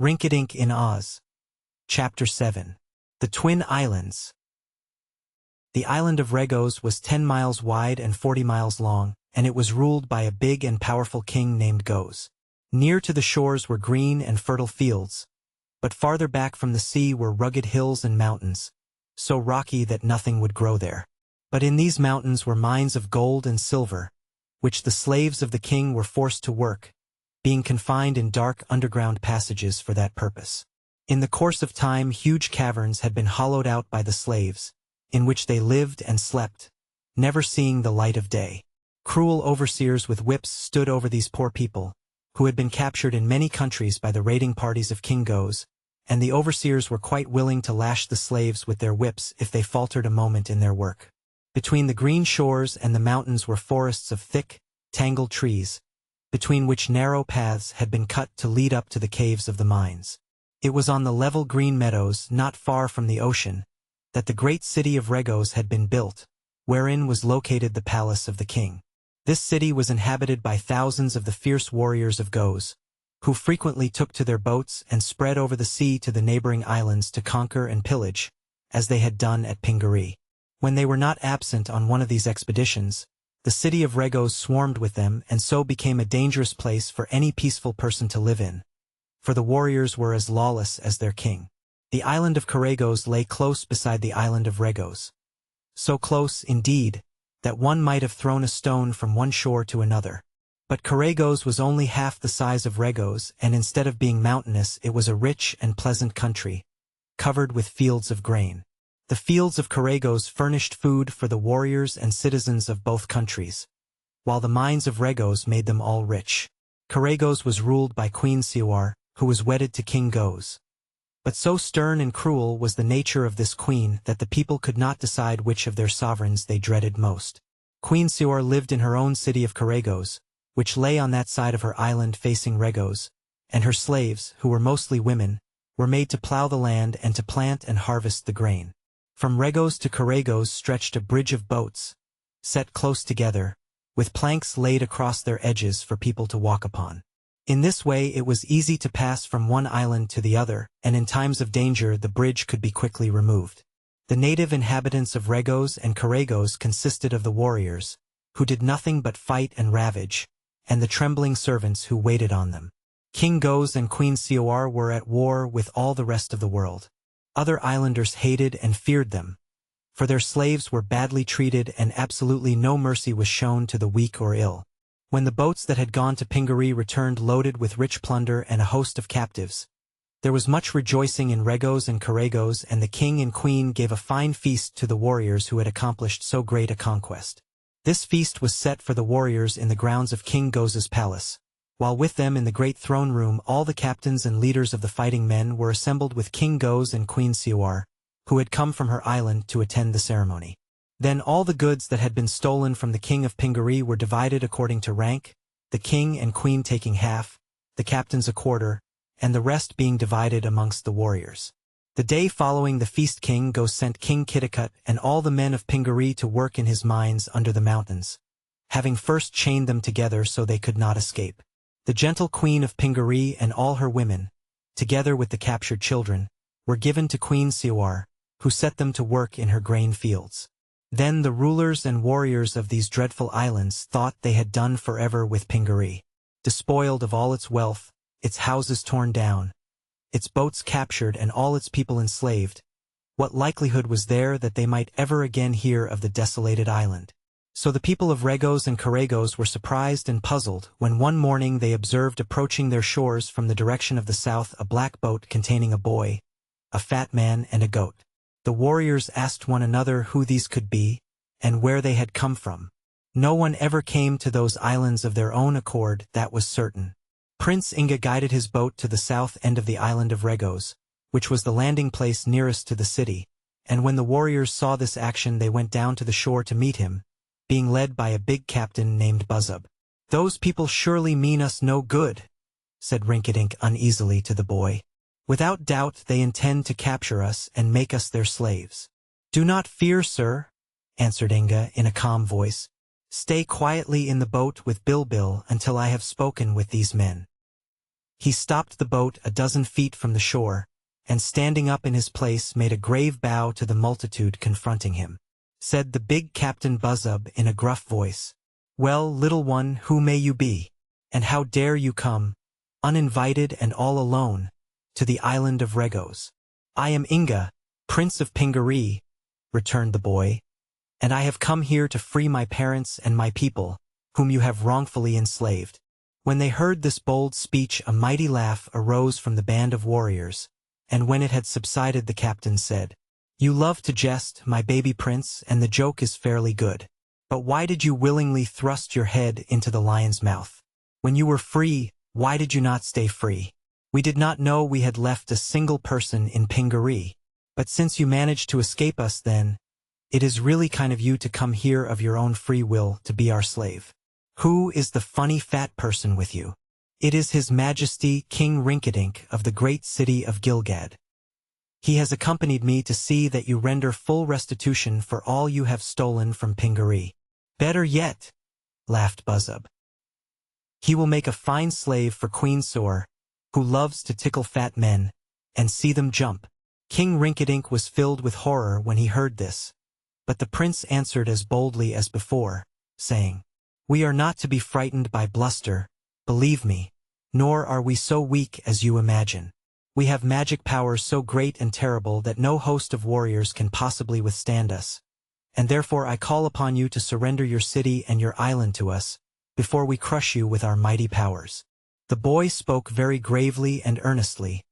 Rinkitink in Oz. Chapter 7. The Twin Islands. The island of Regos was 10 miles wide and 40 miles long, and it was ruled by a big and powerful king named Goz. Near to the shores were green and fertile fields, but farther back from the sea were rugged hills and mountains, so rocky that nothing would grow there. But in these mountains were mines of gold and silver, which the slaves of the king were forced to work, being confined in dark underground passages for that purpose. In the course of time, huge caverns had been hollowed out by the slaves, in which they lived and slept, never seeing the light of day. Cruel overseers with whips stood over these poor people, who had been captured in many countries by the raiding parties of King Goz, and the overseers were quite willing to lash the slaves with their whips if they faltered a moment in their work. Between the green shores and the mountains were forests of thick, tangled trees, between which narrow paths had been cut to lead up to the caves of the mines. It was on the level green meadows not far from the ocean that the great city of Regos had been built, wherein was located the palace of the king. This city was inhabited by thousands of the fierce warriors of Goz, who frequently took to their boats and spread over the sea to the neighboring islands to conquer and pillage, as they had done at Pingaree. When they were not absent on one of these expeditions, the city of Regos swarmed with them and so became a dangerous place for any peaceful person to live in, for the warriors were as lawless as their king. The island of Karagos lay close beside the island of Regos. So close, indeed, that one might have thrown a stone from one shore to another. But Karagos was only half the size of Regos, and instead of being mountainous it was a rich and pleasant country, covered with fields of grain. The fields of Karagos furnished food for the warriors and citizens of both countries, while the mines of Regos made them all rich. Karagos was ruled by Queen Siwar, who was wedded to King Goz. But so stern and cruel was the nature of this queen that the people could not decide which of their sovereigns they dreaded most. Queen Siwar lived in her own city of Karagos, which lay on that side of her island facing Regos, and her slaves, who were mostly women, were made to plow the land and to plant and harvest the grain. From Regos to Karagos stretched a bridge of boats, set close together, with planks laid across their edges for people to walk upon. In this way it was easy to pass from one island to the other, and in times of danger the bridge could be quickly removed. The native inhabitants of Regos and Karagos consisted of the warriors, who did nothing but fight and ravage, and the trembling servants who waited on them. King Goz and Queen Siwar were at war with all the rest of the world. Other islanders hated and feared them, for their slaves were badly treated and absolutely no mercy was shown to the weak or ill. When the boats that had gone to Pingaree returned loaded with rich plunder and a host of captives, there was much rejoicing in Regos and Karagos, and the king and queen gave a fine feast to the warriors who had accomplished so great a conquest. This feast was set for the warriors in the grounds of King Goz's palace, while with them in the great throne room all the captains and leaders of the fighting men were assembled with King Goz and Queen Siwar, who had come from her island to attend the ceremony. Then all the goods that had been stolen from the king of Pingaree were divided according to rank, the king and queen taking half, the captains a quarter, and the rest being divided amongst the warriors. The day following the feast King Goz sent King Kitticut and all the men of Pingaree to work in his mines under the mountains, having first chained them together so they could not escape. The gentle queen of Pingaree and all her women, together with the captured children, were given to Queen Siwar, who set them to work in her grain fields. Then the rulers and warriors of these dreadful islands thought they had done forever with Pingaree. Despoiled of all its wealth, its houses torn down, its boats captured and all its people enslaved, what likelihood was there that they might ever again hear of the desolated island? So the people of Regos and Karagos were surprised and puzzled when one morning they observed approaching their shores from the direction of the south a black boat containing a boy, a fat man and a goat. The warriors asked one another who these could be, and where they had come from. No one ever came to those islands of their own accord, that was certain. Prince Inga guided his boat to the south end of the island of Regos, which was the landing place nearest to the city, and when the warriors saw this action they went down to the shore to meet him, being led by a big captain named Buzzub. "Those people surely mean us no good," said Rinkitink uneasily to the boy. "Without doubt they intend to capture us and make us their slaves." "Do not fear, sir," answered Inga in a calm voice. "Stay quietly in the boat with Bilbil until I have spoken with these men." He stopped the boat a dozen feet from the shore, and standing up in his place made a grave bow to the multitude confronting him. Said the big Captain Buzzub in a gruff voice, "Well, little one, who may you be? And how dare you come, uninvited and all alone, to the island of Regos?" "I am Inga, Prince of Pingaree," returned the boy, "and I have come here to free my parents and my people, whom you have wrongfully enslaved." When they heard this bold speech, a mighty laugh arose from the band of warriors, and when it had subsided the captain said, "You love to jest, my baby prince, and the joke is fairly good. But why did you willingly thrust your head into the lion's mouth? When you were free, why did you not stay free? We did not know we had left a single person in Pingaree. But since you managed to escape us then, it is really kind of you to come here of your own free will to be our slave. Who is the funny fat person with you?" "It is His Majesty King Rinkitink of the great city of Gilgad. He has accompanied me to see that you render full restitution for all you have stolen from Pingaree." "Better yet," laughed Buzzub. "He will make a fine slave for Queen Soar, who loves to tickle fat men, and see them jump." King Rinkitink was filled with horror when he heard this, but the prince answered as boldly as before, saying, "We are not to be frightened by bluster, believe me, nor are we so weak as you imagine. We have magic powers so great and terrible that no host of warriors can possibly withstand us, and therefore I call upon you to surrender your city and your island to us, before we crush you with our mighty powers." The boy spoke very gravely and earnestly,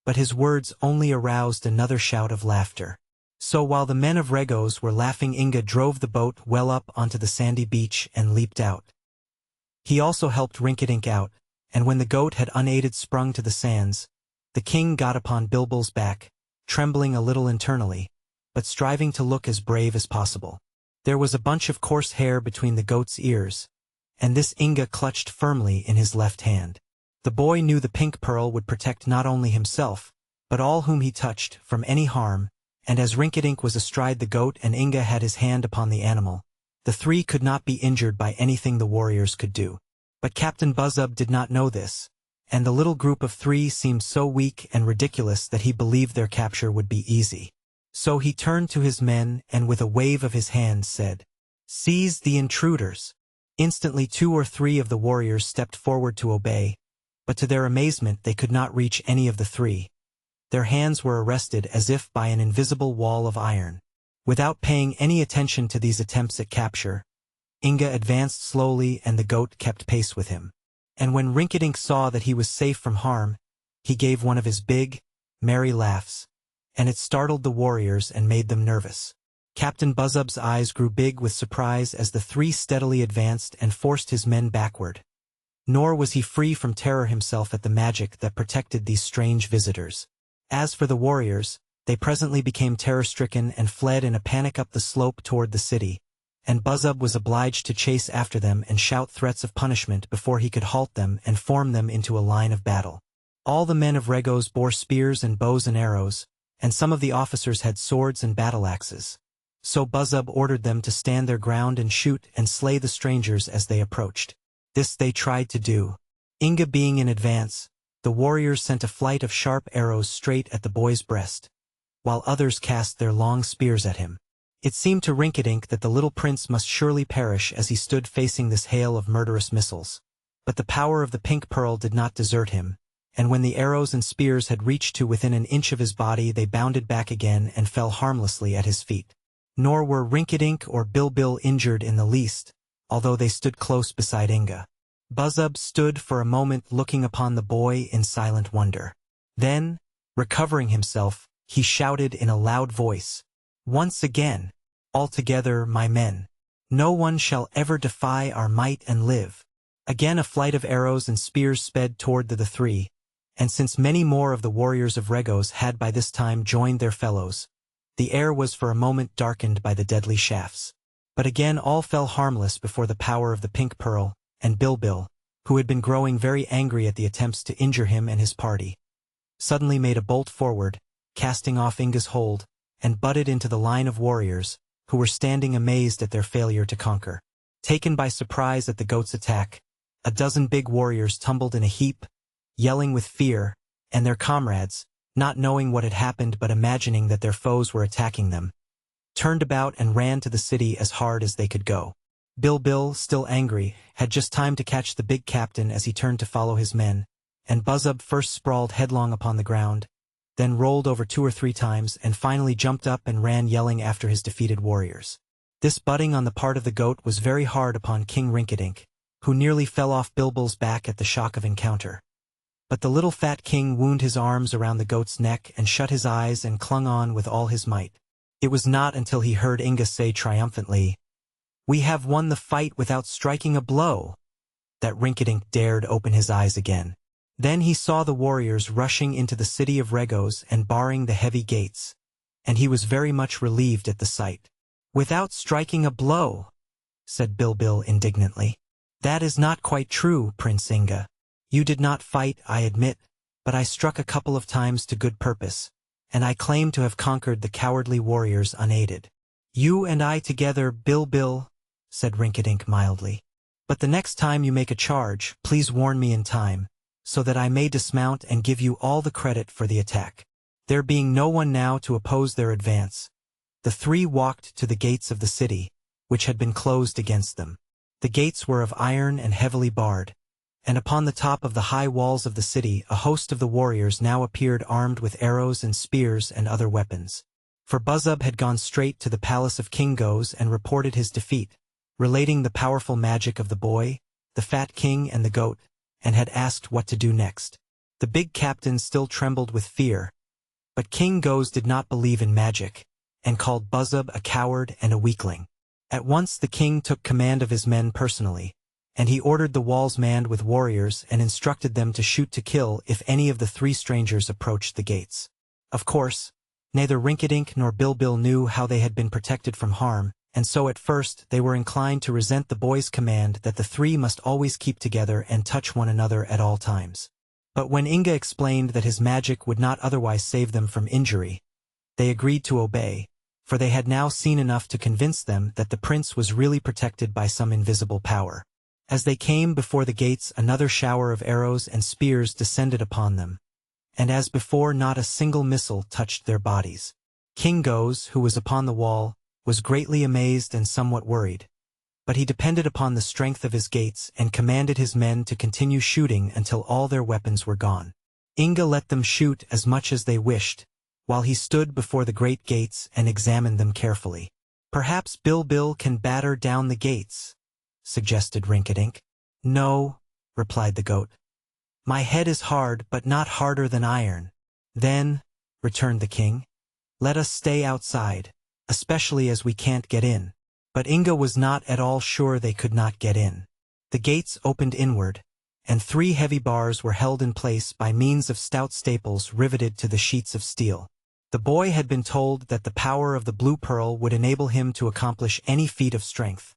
but his words only aroused another shout of laughter. So while the men of Regos were laughing, Inga drove the boat well up onto the sandy beach and leaped out. He also helped Rinkitink out, and when the goat had unaided sprung to the sands, the king got upon Bilbil's back, trembling a little internally, but striving to look as brave as possible. There was a bunch of coarse hair between the goat's ears, and this Inga clutched firmly in his left hand. The boy knew the pink pearl would protect not only himself, but all whom he touched, from any harm, and as Rinkitink was astride the goat and Inga had his hand upon the animal, the three could not be injured by anything the warriors could do. But Captain Buzzub did not know this, and the little group of three seemed so weak and ridiculous that he believed their capture would be easy. So he turned to his men and with a wave of his hand said, "Seize the intruders." Instantly 2 or 3 of the warriors stepped forward to obey, but to their amazement they could not reach any of the 3. Their hands were arrested as if by an invisible wall of iron. Without paying any attention to these attempts at capture, Inga advanced slowly and the goat kept pace with him. And when Rinkitink saw that he was safe from harm, he gave one of his big, merry laughs, and it startled the warriors and made them nervous. Captain Buzzub's eyes grew big with surprise as the 3 steadily advanced and forced his men backward. Nor was he free from terror himself at the magic that protected these strange visitors. As for the warriors, they presently became terror-stricken and fled in a panic up the slope toward the city, and Buzzub was obliged to chase after them and shout threats of punishment before he could halt them and form them into a line of battle. All the men of Regos bore spears and bows and arrows, and some of the officers had swords and battle-axes. So Buzzub ordered them to stand their ground and shoot and slay the strangers as they approached. This they tried to do. Inga being in advance, the warriors sent a flight of sharp arrows straight at the boy's breast, while others cast their long spears at him. It seemed to Rinkitink that the little prince must surely perish as he stood facing this hail of murderous missiles. But the power of the pink pearl did not desert him, and when the arrows and spears had reached to within an inch of his body they bounded back again and fell harmlessly at his feet. Nor were Rinkitink or Bilbil injured in the least, although they stood close beside Inga. Buzzub stood for a moment looking upon the boy in silent wonder. Then, recovering himself, he shouted in a loud voice, "Once again, all together, my men. No one shall ever defy our might and live." Again a flight of arrows and spears sped toward the 3, and since many more of the warriors of Regos had by this time joined their fellows, the air was for a moment darkened by the deadly shafts. But again all fell harmless before the power of the pink pearl, and Bilbil, who had been growing very angry at the attempts to injure him and his party, suddenly made a bolt forward, casting off Inga's hold, and butted into the line of warriors, who were standing amazed at their failure to conquer. Taken by surprise at the goat's attack, a dozen big warriors tumbled in a heap, yelling with fear, and their comrades, not knowing what had happened but imagining that their foes were attacking them, turned about and ran to the city as hard as they could go. Bill, still angry, had just time to catch the big captain as he turned to follow his men, and Buzzub first sprawled headlong upon the ground, then rolled over 2 or 3 times and finally jumped up and ran yelling after his defeated warriors. This butting on the part of the goat was very hard upon King Rinkitink, who nearly fell off Bilbil's back at the shock of encounter. But the little fat king wound his arms around the goat's neck and shut his eyes and clung on with all his might. It was not until he heard Inga say triumphantly, "We have won the fight without striking a blow," that Rinkitink dared open his eyes again. Then he saw the warriors rushing into the city of Regos and barring the heavy gates, and he was very much relieved at the sight. "Without striking a blow," said Bilbil indignantly. "That is not quite true, Prince Inga. You did not fight, I admit, but I struck a couple of times to good purpose, and I claim to have conquered the cowardly warriors unaided." "You and I together, Bilbil," said Rinkitink mildly. "But the next time you make a charge, please warn me in time, so that I may dismount and give you all the credit for the attack." There being no one now to oppose their advance, the 3 walked to the gates of the city, which had been closed against them. The gates were of iron and heavily barred, and upon the top of the high walls of the city a host of the warriors now appeared armed with arrows and spears and other weapons. For Buzzub had gone straight to the palace of King Goes and reported his defeat, relating the powerful magic of the boy, the fat king and the goat, and had asked what to do next. The big captain still trembled with fear, but King Goes did not believe in magic, and called Buzzub a coward and a weakling. At once the king took command of his men personally, and he ordered the walls manned with warriors and instructed them to shoot to kill if any of the 3 strangers approached the gates. Of course, neither Rinkitink nor Bilbil knew how they had been protected from harm, and so at first they were inclined to resent the boy's command that the 3 must always keep together and touch one another at all times. But when Inga explained that his magic would not otherwise save them from injury, they agreed to obey, for they had now seen enough to convince them that the prince was really protected by some invisible power. As they came before the gates, another shower of arrows and spears descended upon them, and as before not a single missile touched their bodies. King Goes, who was upon the wall, was greatly amazed and somewhat worried, but he depended upon the strength of his gates and commanded his men to continue shooting until all their weapons were gone. Inga let them shoot as much as they wished, while he stood before the great gates and examined them carefully. "Perhaps Bilbil can batter down the gates," suggested Rinkitink. "No," replied the goat. "My head is hard, but not harder than iron." "Then," returned the king, "let us stay outside, especially as we can't get in." But Inga was not at all sure they could not get in. The gates opened inward, and 3 heavy bars were held in place by means of stout staples riveted to the sheets of steel. The boy had been told that the power of the blue pearl would enable him to accomplish any feat of strength,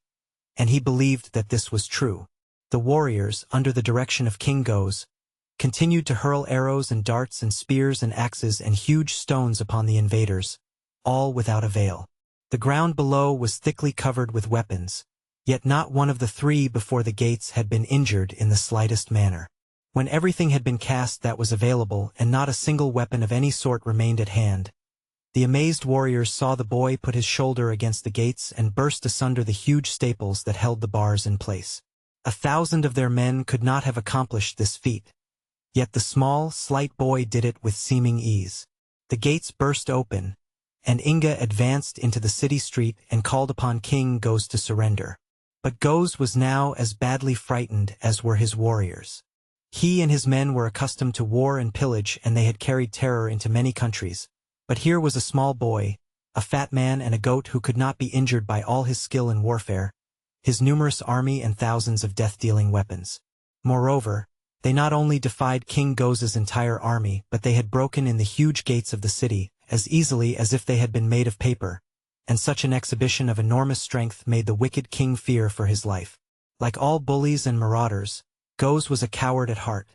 and he believed that this was true. The warriors, under the direction of King Goes, continued to hurl arrows and darts and spears and axes and huge stones upon the invaders, all without avail. The ground below was thickly covered with weapons, yet not one of the 3 before the gates had been injured in the slightest manner. When everything had been cast that was available and not a single weapon of any sort remained at hand, the amazed warriors saw the boy put his shoulder against the gates and burst asunder the huge staples that held the bars in place. 1,000 of their men could not have accomplished this feat, yet the small, slight boy did it with seeming ease. The gates burst open, and Inga advanced into the city street and called upon King Goes to surrender. But Goes was now as badly frightened as were his warriors. He and his men were accustomed to war and pillage, and they had carried terror into many countries. But here was a small boy, a fat man and a goat who could not be injured by all his skill in warfare, his numerous army and thousands of death-dealing weapons. Moreover, they not only defied King Goes's entire army, but they had broken in the huge gates of the city as easily as if they had been made of paper, and such an exhibition of enormous strength made the wicked king fear for his life. Like all bullies and marauders, Goes was a coward at heart,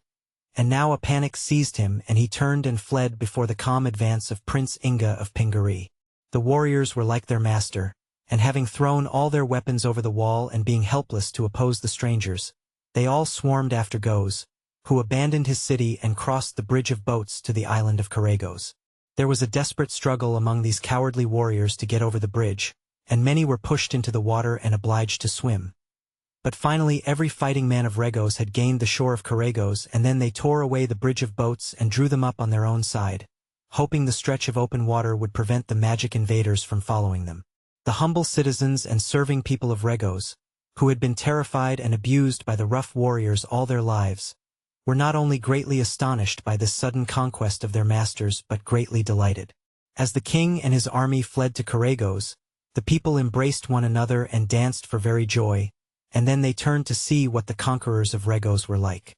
and now a panic seized him and he turned and fled before the calm advance of Prince Inga of Pingaree. The warriors were like their master, and having thrown all their weapons over the wall and being helpless to oppose the strangers, they all swarmed after Goes, who abandoned his city and crossed the bridge of boats to the island of Karagos. There was a desperate struggle among these cowardly warriors to get over the bridge, and many were pushed into the water and obliged to swim. But finally every fighting man of Regos had gained the shore of Karagos, and then they tore away the bridge of boats and drew them up on their own side, hoping the stretch of open water would prevent the magic invaders from following them. The humble citizens and serving people of Regos, who had been terrified and abused by the rough warriors all their lives, were not only greatly astonished by this sudden conquest of their masters but greatly delighted. As the king and his army fled to Karagos, the people embraced one another and danced for very joy, and then they turned to see what the conquerors of Regos were like.